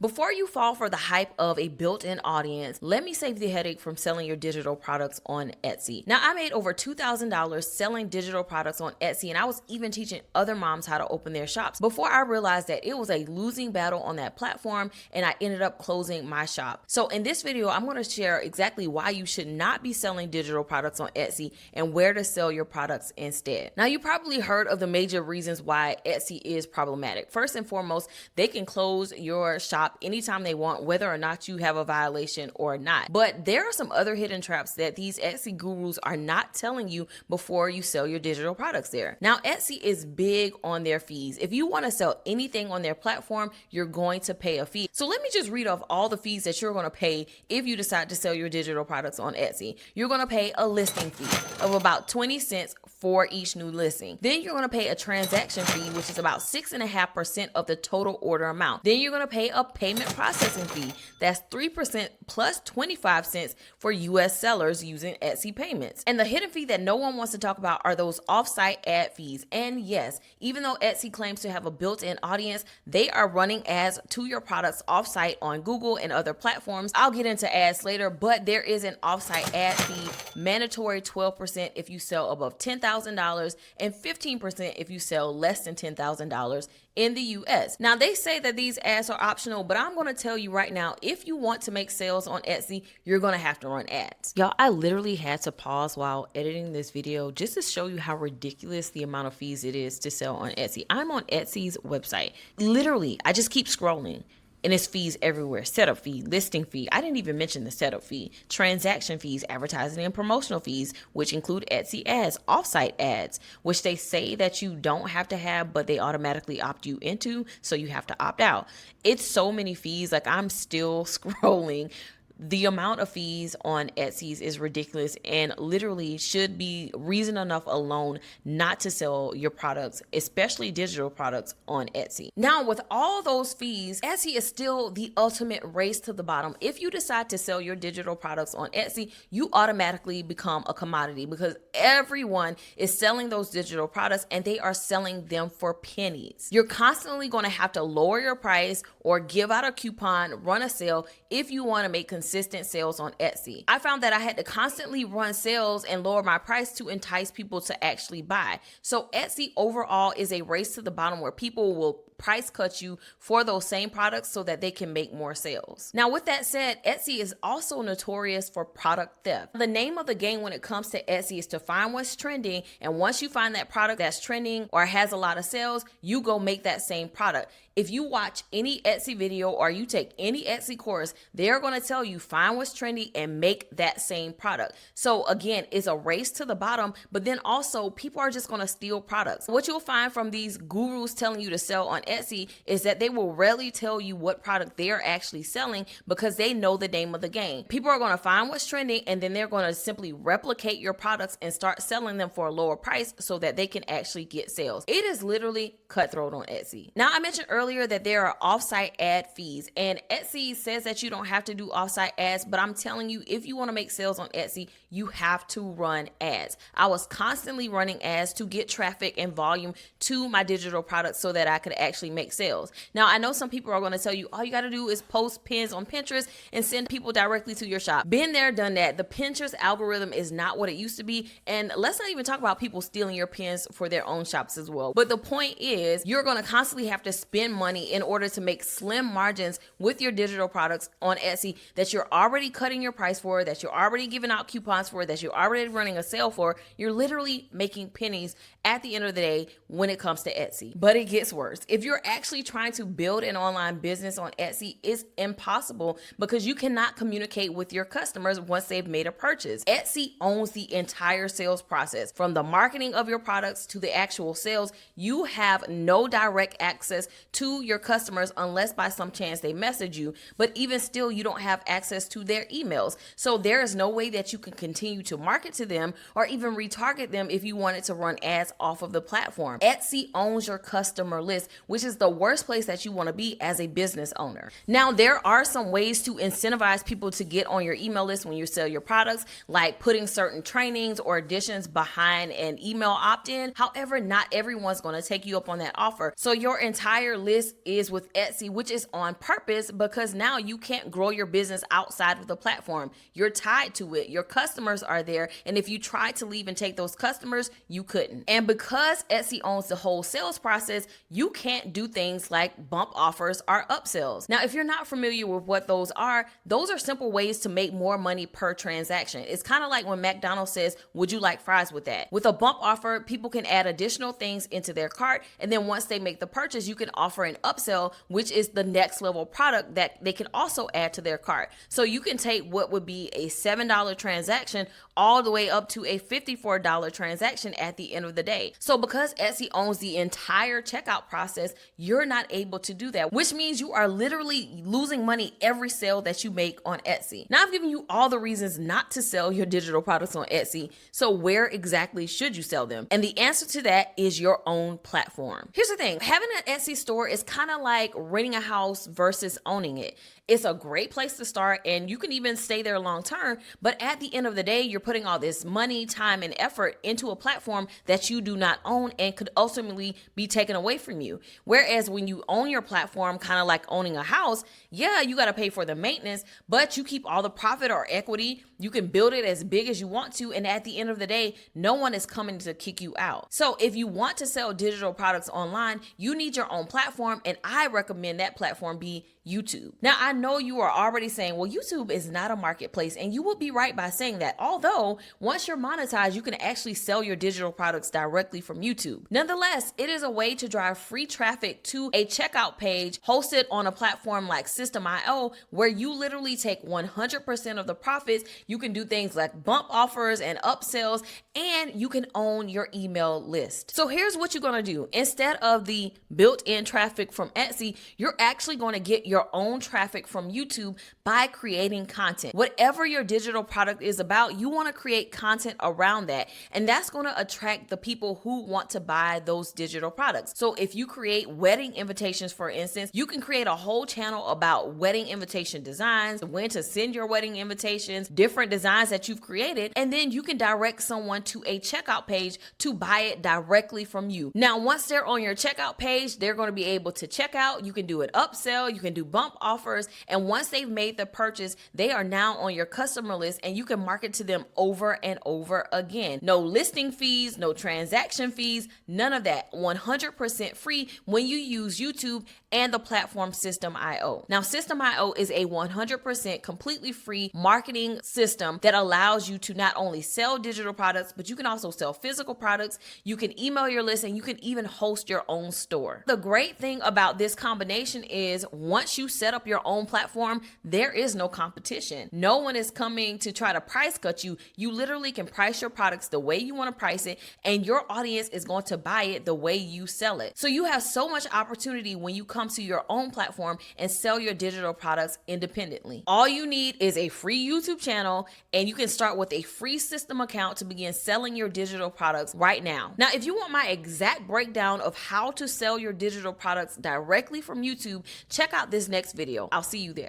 Before you fall for the hype of a built-in audience, let me save the headache from selling your digital products on Etsy. Now, I made over $2,000 selling digital products on Etsy, and I was even teaching other moms how to open their shops before I realized that it was a losing battle on that platform, and I ended up closing my shop. So in this video, I'm going to share exactly why you should not be selling digital products on Etsy and where to sell your products instead. Now, you probably heard of the major reasons why Etsy is problematic. First and foremost, they can close your shop anytime they want, whether or not you have a violation or not. But there are some other hidden traps that these Etsy gurus are not telling you before you sell your digital products there. Now, Etsy is big on their fees. If you want to sell anything on their platform, you're going to pay a fee. So let me just read off all the fees that you're going to pay if you decide to sell your digital products on Etsy. You're going to pay a listing fee of about 20 cents for each new listing. Then you're going to pay a transaction fee, which is about 6.5% of the total order amount. Then you're going to pay a payment processing fee. That's 3% plus 25 cents for US sellers using Etsy payments. And the hidden fee that no one wants to talk about are those off-site ad fees. And yes, even though Etsy claims to have a built-in audience, they are running ads to your products off-site on Google and other platforms. I'll get into ads later, but there is an off-site ad fee, mandatory 12% if you sell above $10,000 and 15% if you sell less than $10,000 in the US. Now, they say that these ads are optional, but I'm going to tell you right now, if you want to make sales on Etsy, you're going to have to run ads. Y'all, I literally had to pause while editing this video just to show you how ridiculous the amount of fees it is to sell on Etsy. I'm on Etsy's website. Literally, I just keep scrolling. And it's fees everywhere. Setup fee, listing fee. I didn't even mention the setup fee. Transaction fees, advertising and promotional fees, which include Etsy ads, offsite ads, which they say that you don't have to have, but they automatically opt you into, so you have to opt out. It's so many fees. Like, I'm still scrolling. The amount of fees on Etsy's is ridiculous and literally should be reason enough alone not to sell your products, especially digital products, on Etsy. Now, with all those fees, Etsy is still the ultimate race to the bottom. If you decide to sell your digital products on Etsy, you automatically become a commodity because everyone is selling those digital products and they are selling them for pennies. You're constantly going to have to lower your price or give out a coupon, run a sale if you want to make consistent sales on Etsy. I found that I had to constantly run sales and lower my price to entice people to actually buy. So Etsy overall is a race to the bottom where people will price cut you for those same products so that they can make more sales. Now, with that said, Etsy is also notorious for product theft. The name of the game when it comes to Etsy is to find what's trending, and once you find that product that's trending or has a lot of sales, you go make that same product. If you watch any Etsy video or you take any Etsy course, they're going to tell you find what's trendy and make that same product. So again, it's a race to the bottom, but then also people are just going to steal products. What you'll find from these gurus telling you to sell on Etsy is that they will rarely tell you what product they're actually selling because they know the name of the game. People are going to find what's trending and then they're going to simply replicate your products and start selling them for a lower price so that they can actually get sales. It is literally cutthroat on Etsy. Now, I mentioned earlier that there are offsite ad fees, and Etsy says that you don't have to do offsite ads, but I'm telling you, if you want to make sales on Etsy, you have to run ads. I was constantly running ads to get traffic and volume to my digital products so that I could actually make sales. Now, I know some people are going to tell you all you got to do is post pins on Pinterest and send people directly to your shop. Been there, done that. The Pinterest algorithm is not what it used to be, and let's not even talk about people stealing your pins for their own shops as well. But the point is, you're going to constantly have to spend money in order to make slim margins with your digital products on Etsy that you're already cutting your price for, that you're already giving out coupons for, that you're already running a sale for. You're literally making pennies at the end of the day when it comes to Etsy. But it gets worse. If you're actually trying to build an online business on Etsy, it's impossible because you cannot communicate with your customers once they've made a purchase. Etsy owns the entire sales process, from the marketing of your products to the actual sales. You have no direct access to your customers unless by some chance they message you, but even still, you don't have access to their emails. So there is no way that you can continue to market to them or even retarget them if you wanted to run ads off of the platform. Etsy owns your customer list, which is the worst place that you want to be as a business owner. Now, there are some ways to incentivize people to get on your email list when you sell your products, like putting certain trainings or additions behind an email opt-in. However, not everyone's going to take you up on that offer. So your entire list is with Etsy, which is on purpose because now you can't grow your business outside of the platform. You're tied to it. Your customers are there. And if you try to leave and take those customers, you couldn't. And because Etsy owns the whole sales process, you can't do things like bump offers or upsells. Now, if you're not familiar with what those are simple ways to make more money per transaction. It's kind of like when McDonald's says, would you like fries with that? With a bump offer, people can add additional things into their cart. And then once they make the purchase, you can offer an upsell, which is the next level product that they can also add to their cart. So you can take what would be a $7 transaction all the way up to a $54 transaction at the end of the day. So because Etsy owns the entire checkout process, you're not able to do that, which means you are literally losing money every sale that you make on Etsy. Now, I've given you all the reasons not to sell your digital products on Etsy. So where exactly should you sell them? And the answer to that is your own platform. Here's the thing, having an Etsy store is kind of like renting a house versus owning it. It's a great place to start and you can even stay there long term. But at the end of the day, you're putting all this money, time, and effort into a platform that you do not own and could ultimately be taken away from you. Whereas when you own your platform, kind of like owning a house, yeah, you got to pay for the maintenance, but you keep all the profit or equity. You can build it as big as you want to. And at the end of the day, no one is coming to kick you out. So if you want to sell digital products online, you need your own platform. And I recommend that platform be YouTube. Now, I know you are already saying, well, YouTube is not a marketplace, and you will be right by saying that. Although once you're monetized, you can actually sell your digital products directly from YouTube. Nonetheless, it is a way to drive free traffic to a checkout page hosted on a platform like System.io, where you literally take 100% of the profits. You can do things like bump offers and upsells, and you can own your email list. So here's what you're going to do. Instead of the built-in traffic from Etsy, you're actually going to get your own traffic from YouTube by creating content. Whatever your digital product is about, you want to create content around that. And that's going to attract the people who want to buy those digital products. So if you create wedding invitations, for instance, you can create a whole channel about wedding invitation designs, when to send your wedding invitations, different designs that you've created, and then you can direct someone to a checkout page to buy it directly from you. Now, once they're on your checkout page, they're going to be able to check out. You can do an upsell, you can do bump offers, and once they've made the purchase, they are now on your customer list and you can market to them over and over again. No listing fees, no transaction fees, none of that. 100% free when you use YouTube and the platform System.io. Now, System.io is a 100% completely free marketing system that allows you to not only sell digital products, but you can also sell physical products. You can email your list and you can even host your own store. The great thing about this combination is once you set up your own platform, there is no competition. No one is coming to try to price cut you. You literally can price your products the way you want to price it, and your audience is going to buy it the way you sell it. So you have so much opportunity when you come to your own platform and sell your digital products independently. All you need is a free YouTube channel, and you can start with a free system account to begin selling your digital products right now. Now, if you want my exact breakdown of how to sell your digital products directly from YouTube, check out this next video. I'll see you there.